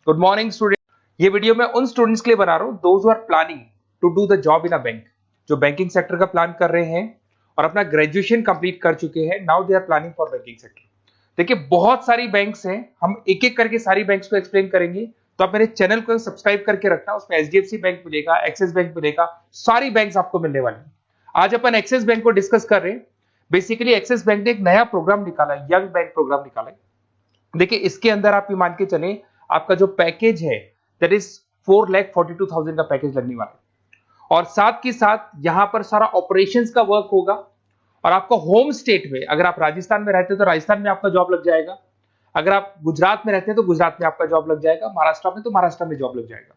Good morning student. ये video मैं उन स्टूडेंट्स के लिए बना रहा हूँ those who are planning to do the job in a bank, जो बैंकिंग सेक्टर का प्लान कर रहे हैं और अपना ग्रेजुएशन कंप्लीट कर चुके हैं। Now they are planning for banking sector. देखिए बहुत सारी बैंक्स हैं, हम एक एक करके सारी बैंक्स को एक्सप्लेन करेंगे, तो आप मेरे चैनल को सब्सक्राइब करके रखना। उसमें एचडीएफसी बैंक मिलेगा, एक्सिस बैंक मिलेगा, सारी बैंक्स आपको मिलने वाली है। आज अपन एक्सिस बैंक को डिस्कस कर रहे हैं। बेसिकली एक्सिस बैंक ने एक नया प्रोग्राम निकाला है, यंग बैंक प्रोग्राम निकाला है। देखिए इसके अंदर आप ये मान के चले, आपका जो पैकेज है दैट इज 4,42,000 का पैकेज लगने वाला है। और साथ के साथ यहां पर सारा ऑपरेशंस का वर्क होगा। और आपका होम स्टेट में, अगर आप राजस्थान में रहते हैं तो राजस्थान में आपका जॉब लग जाएगा, अगर आप गुजरात में रहते हैं तो गुजरात में आपका जॉब लग जाएगा, महाराष्ट्र में तो महाराष्ट्र में जॉब लग जाएगा।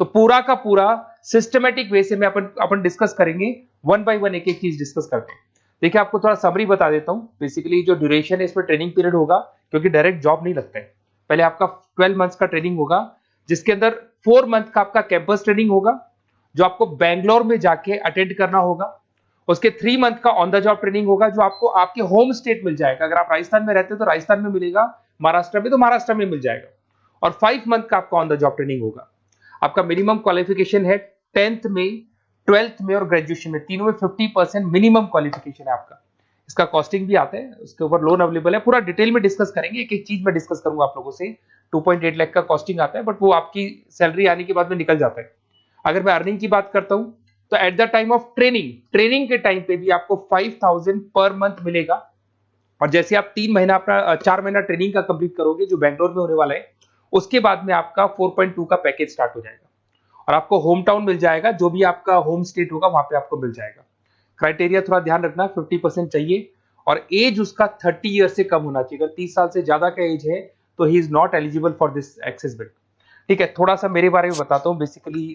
तो पूरा का पूरा सिस्टमेटिक वे से में अपन डिस्कस करेंगे, वन बाय वन एक एक चीज डिस्कस करते हैं। देखिए आपको थोड़ा समरी बता देता हूं। बेसिकली जो ड्यूरेशन है इसमें ट्रेनिंग पीरियड होगा, क्योंकि डायरेक्ट जॉब नहीं लगता है। पहले आपका 12 मंथ्स का ट्रेनिंग होगा, जिसके अंदर 4 मंथ का आपका कैंपस ट्रेनिंग होगा, जो आपको बैंगलोर में जाके अटेंड करना होगा। उसके 3 मंथ का ऑन द जॉब ट्रेनिंग होगा, जो आपको आपके होम स्टेट मिल जाएगा। अगर आप राजस्थान में रहते हो तो राजस्थान में मिलेगा, महाराष्ट्र में तो महाराष्ट्र में मिल जाएगा। और 5 मंथ का आपका ऑन द जॉब ट्रेनिंग होगा। आपका मिनिमम क्वालिफिकेशन है 10th में, 12th में और ग्रेजुएशन में, तीनों में 50% मिनिमम क्वालिफिकेशन है आपका। इसका कॉस्टिंग भी आता है, उसके ऊपर लोन अवेलेबल है। पूरा डिटेल में डिस्कस करेंगे, एक एक चीज में डिस्कस करूंगा आप लोगों से। 2.8 लाख का कॉस्टिंग आता है, बट वो आपकी सैलरी आने के बाद में निकल जाता है। अगर मैं अर्निंग की बात करता हूं तो at the time of training के टाइम पे भी आपको 5,000 पर मंथ मिलेगा। और जैसे आप 4 महीना ट्रेनिंग का कंप्लीट करोगे, जो बैंगलोर में होने वाला है, उसके बाद में आपका 4.2 का पैकेज स्टार्ट हो जाएगा। और आपको होम टाउन मिल जाएगा, जो भी आपका होम स्टेट होगा वहां पे आपको मिल जाएगा। क्राइटेरिया थोड़ा ध्यान रखना, 50% चाहिए और एज उसका 30 ईयर से कम होना चाहिए। अगर 30 साल से ज्यादा का एज है तो he is not eligible for this Axis bank. ठीक है, थोड़ा सा मेरे बारे में बताता हूँ। बेसिकली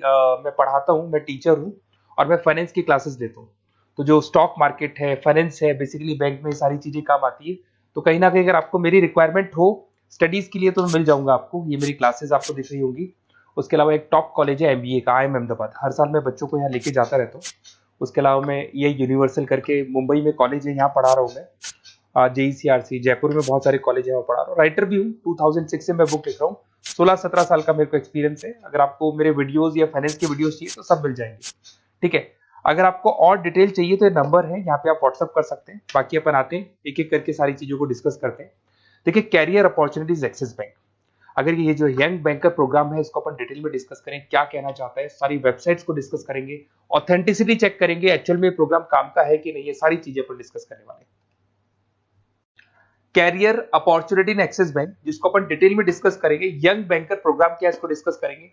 मैं पढ़ाता हूँ, मैं टीचर हूँ और मैं फाइनेंस की क्लासेस देता हूँ। तो जो स्टॉक मार्केट है, फाइनेंस है, बेसिकली बैंक में सारी चीजें काम आती है। तो कहीं ना कहीं अगर आपको मेरी रिक्वायरमेंट हो स्टडीज के लिए तो मैं मिल जाऊंगा आपको। ये मेरी क्लासेस आपको दिख रही होंगी। उसके अलावा एक टॉप कॉलेज है एमबीए का, IIM अहमदाबाद। हर साल मैं बच्चों को यहाँ लेके जाता रहता हूँ। उसके अलावा मैं ये यूनिवर्सल करके मुंबई में कॉलेज है, यहाँ पढ़ा रहा हूँ मैं। JECRC जयपुर में बहुत सारे कॉलेज है, वहाँ पढ़ा रहा हूँ। राइटर भी हूँ, 2006 से मैं बुक लिख रहा हूँ। 16-17 साल का मेरे को एक्सपीरियंस है। अगर आपको मेरे वीडियोस या फाइनेंस के वीडियोस चाहिए तो सब मिल जाएंगे। ठीक है, अगर आपको और डिटेल चाहिए तो ये नंबर है, यहाँ पे आप व्हाट्सअप कर सकते हैं। बाकी अपन आते हैं एक एक करके सारी चीजों को डिस्कस करते हैं। देखिए कैरियर अपॉर्चुनिटीज एक्सिस बैंक, अगर ये जो यंग बैंकर प्रोग्राम है इसको अपन डिटेल में डिस्कस करें, क्या कहना चाहता है, सारी वेबसाइट्स को डिस्कस करेंगे, ऑथेंटिसिटी चेक करेंगे, एक्चुअल में प्रोग्राम काम का है कि नहीं, ये सारी चीजें अपन डिस्कस करने वाले हैं। Career opportunity in Axis bank, जिसको अपन डिटेल में डिस्कस करेंगे। यंग बैंकर प्रोग्राम क्या है इसको डिस्कस करेंगे।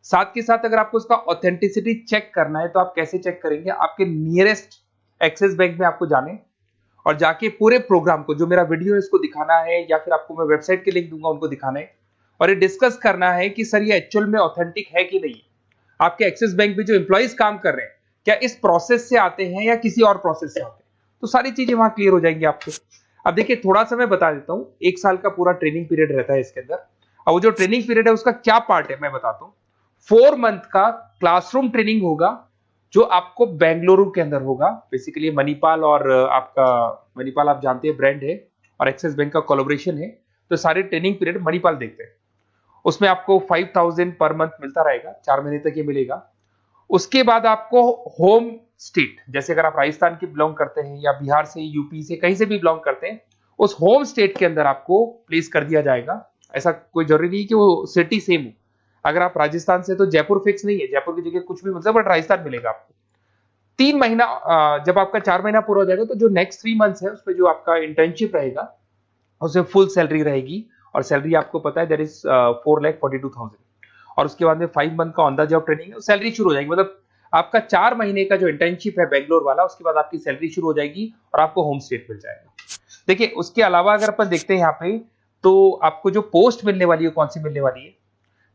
साथ के साथ अगर आपको इसका ऑथेंटिसिटी चेक करना है तो आप कैसे चेक करेंगे, आपके नियरेस्ट एक्सिस बैंक में आपको जाने और जाके पूरे प्रोग्राम को, जो मेरा वीडियो है इसको दिखाना है, या फिर आपको मैं वेबसाइट के लिंक दूंगा उनको दिखाना है। और ये डिस्कस करना है कि सर ये एक्चुअल में ऑथेंटिक है कि नहीं। आपके एक्सिस बैंक में जो एम्प्लॉइज काम कर रहे हैं क्या इस प्रोसेस से आते हैं या किसी और प्रोसेस से आते हैं, तो सारी चीजें वहां क्लियर हो जाएंगी आपको। अब देखिए थोड़ा सा मैं बता देता हूँ, 1 साल का पूरा ट्रेनिंग पीरियड रहता है इसके अंदर। अब वो जो ट्रेनिंग पीरियड है उसका क्या पार्ट है मैं बताता हूँ। 4 मंथ का क्लासरूम ट्रेनिंग होगा, जो आपको बेंगलुरु के अंदर होगा। बेसिकली मणिपाल और आपका मणिपाल आप जानते हैं ब्रांड है, और एक्सिस बैंक का कोलैबोरेशन है। तो सारे ट्रेनिंग पीरियड मणिपाल देखते हैं। उसमें आपको 5,000 पर मंथ मिलता रहेगा, 4 महीने तक ये मिलेगा। उसके बाद आपको होम स्टेट, जैसे अगर आप राजस्थान के बिलोंग करते हैं या बिहार से, यूपी से, कहीं से भी बिलोंग करते हैं, उस होम स्टेट के अंदर आपको प्लेस कर दिया जाएगा। ऐसा कोई जरूरी नहीं कि वो सिटी सेम हो। अगर आप राजस्थान से तो जयपुर फिक्स नहीं है, जयपुर की जगह कुछ भी मिलता है, बट राजस्थान मिलेगा आपको। 3 महीना जब आपका 4 महीना पूरा हो जाएगा तो जो नेक्स्ट 3 मंथ्स है उसमें जो आपका इंटर्नशिप रहेगा उसमें फुल सैलरी रहेगी। और सैलरी आपको पता है दैट इज 4,42,000। और उसके बाद में 5 मंथ का ऑन द जॉब ट्रेनिंग है, सैलरी शुरू हो जाएगी। मतलब आपका 4 महीने का जो इंटर्नशिप है बेंगलोर वाला, उसके बाद आपकी सैलरी शुरू हो जाएगी और आपको होम स्टेट मिल जाएगा। देखिए उसके अलावा अगर अपन देखते हैं यहाँ पे, तो आपको जो पोस्ट मिलने वाली है कौन सी मिलने वाली है।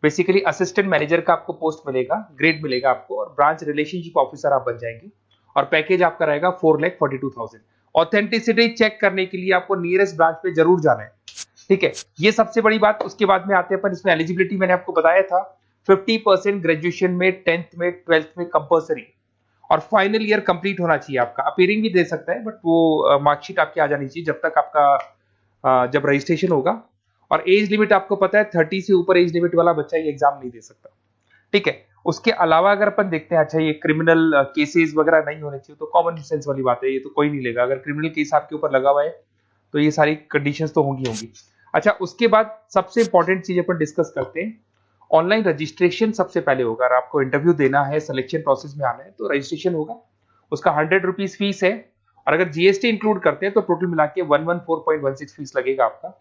बेसिकली असिस्टेंट मैनेजर का आपको पोस्ट मिलेगा, ग्रेड मिलेगा आपको, और ब्रांच रिलेशनशिप ऑफिसर आप बन जाएंगे। और पैकेज आपका रहेगा 4,42,000। ऑथेंटिसिटी चेक करने के लिए आपको नियरेस्ट ब्रांच पे जरूर जाना है। ठीक है, ये सबसे बड़ी बात। उसके बाद में आते हैं अपन, इसमें एलिजिबिलिटी मैंने आपको बताया था 50% ग्रेजुएशन में, 10th में, 12th में कंपल्सरी, और फाइनल ईयर कंप्लीट होना चाहिए आपका। अपीयरिंग भी दे सकता है, बट वो मार्कशीट आपकी आ जानी चाहिए जब तक आपका जब रजिस्ट्रेशन होगा। और एज लिमिट आपको पता है 30 से ऊपर एज लिमिट वाला बच्चा ये एग्जाम नहीं दे सकता, ठीक है। उसके अलावा अगर अपन देखते हैं, अच्छा ये क्रिमिनल केसेस वगैरह नहीं होने चाहिए, तो कॉमन सेंस वाली बात है, ये तो कोई नहीं लेगा। अगर क्रिमिनल केस आपके ऊपर लगा हुआ है तो ये सारी कंडीशंस तो होंगी। अच्छा, उसके बाद सबसे इंपॉर्टेंट चीज अपन डिस्कस करते हैं, ऑनलाइन रजिस्ट्रेशन सबसे पहले होगा। अगर आपको इंटरव्यू देना है, सिलेक्शन प्रोसेस में आना है, तो रजिस्ट्रेशन होगा, उसका 100 रुपीज फीस है, और अगर जीएसटी इंक्लूड करते हैं तो टोटल मिला के 114.16 फीस लगेगा आपका।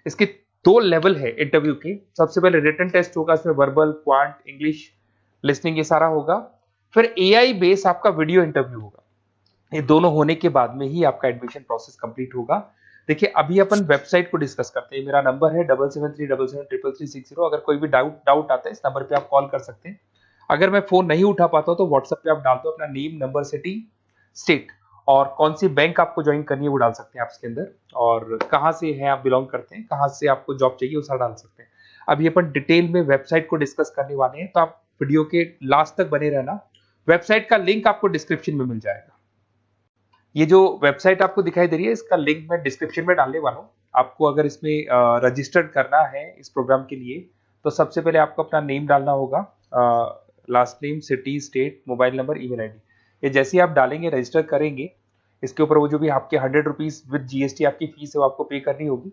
इसके 2 लेवल है इंटरव्यू के, सबसे पहले रिटन टेस्ट होगा, इसमें वर्बल, क्वांट, इंग्लिश, लिसनिंग ये सारा होगा, फिर एआई बेस आपका वीडियो इंटरव्यू होगा। ये दोनों होने के बाद में ही आपका एडमिशन प्रोसेस कंप्लीट होगा। देखिए अभी अपन वेबसाइट को डिस्कस करते हैं। मेरा नंबर है 7737733360। अगर कोई भी डाउट आता है इस नंबर पे आप कॉल कर सकते हैं। अगर मैं फोन नहीं उठा पाता हूं तो व्हाट्सएप पे आप डाल दो अपना नेम, नंबर, सिटी, स्टेट और कौन सी बैंक आपको ज्वाइन करनी है वो डाल सकते हैं आप इसके अंदर, और कहाँ से है आप बिलोंग करते हैं, कहाँ से आपको जॉब चाहिए वो सारा डाल सकते हैं। अभी अपन डिटेल में वेबसाइट को डिस्कस करने वाले हैं, तो आप वीडियो के लास्ट तक बने रहना। वेबसाइट का लिंक आपको डिस्क्रिप्शन में मिल जाएगा। ये जो वेबसाइट आपको दिखाई दे रही है, इसका लिंक मैं डिस्क्रिप्शन में डालने वाला हूँ। आपको अगर इसमें रजिस्टर्ड करना है इस प्रोग्राम के लिए, तो सबसे पहले आपको अपना नेम डालना होगा, last name, city, state, mobile number, email ID. ये जैसे ही आप डालेंगे, रजिस्टर करेंगे, इसके ऊपर वो जो भी आपके 100 रुपीज विद जीएसटी आपकी फीस है वो आपको पे करनी होगी।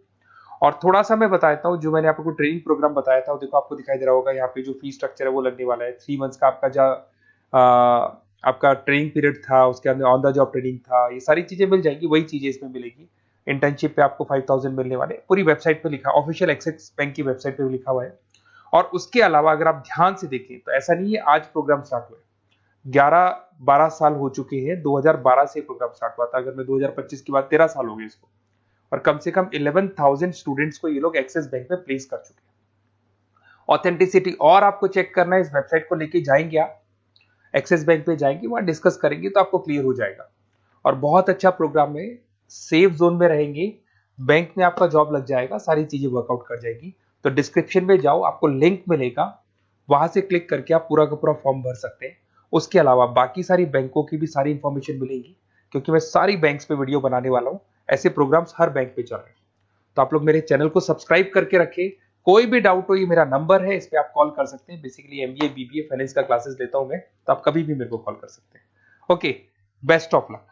और थोड़ा सा मैं बता देता हूँ, जो मैंने आपको ट्रेनिंग प्रोग्राम बताया था, देखो आपको दिखाई दे रहा होगा यहाँ पे जो फीस स्ट्रक्चर है वो लगने वाला है। 3 मंथ्स का आपका ट्रेनिंग पीरियड था, उसके अंदर ऑन द जॉब ट्रेनिंग था, ये सारी चीजें मिल जाएंगी, वही चीजें इसमें मिलेगी। इंटर्नशिप पे आपको 5000 मिलने वाले, पूरी वेबसाइट पे लिखा, ऑफिशियल एक्सिस बैंक की वेबसाइट पे भी लिखा हुआ है। और उसके अलावा अगर आप ध्यान से देखें तो ऐसा नहीं है आज प्रोग्राम स्टार्ट हुआ है, 11-12 साल हो चुके हैं। 2012 से प्रोग्राम स्टार्ट हुआ था, अगर मैं 2025 के बाद 13 साल हो गए इसको, और कम से कम 11,000 स्टूडेंट्स को ये लोग एक्सिस बैंक में प्लेस कर चुके हैं। ऑथेंटिसिटी और आपको चेक करना है, इस वेबसाइट को लेके जाएंगे आप, एक्सिस बैंक पे जाएंगे, वहां डिस्कस करेंगे तो आपको क्लियर हो जाएगा। और बहुत अच्छा प्रोग्राम है, सेफ जोन में रहेंगे, बैंक में आपका जॉब लग जाएगा, सारी चीजें वर्कआउट कर जाएगी। तो डिस्क्रिप्शन में जाओ, आपको लिंक मिलेगा, वहां से क्लिक करके आप पूरा का पूरा फॉर्म भर सकते हैं। उसके अलावा बाकी सारी बैंकों की भी सारी इंफॉर्मेशन मिलेगी, क्योंकि मैं सारी बैंक्स पे वीडियो बनाने वाला हूं, ऐसे प्रोग्राम्स हर बैंक पे चल रहे हैं। तो आप लोग मेरे चैनल को सब्सक्राइब करके रखें। कोई भी डाउट हो, ये मेरा नंबर है, इस पे आप कॉल कर सकते हैं। बेसिकली एमबीए, बीबीए, फाइनेंस का क्लासेस लेता हूं मैं, तो आप कभी भी मेरे को कॉल कर सकते हैं। Okay, best of luck.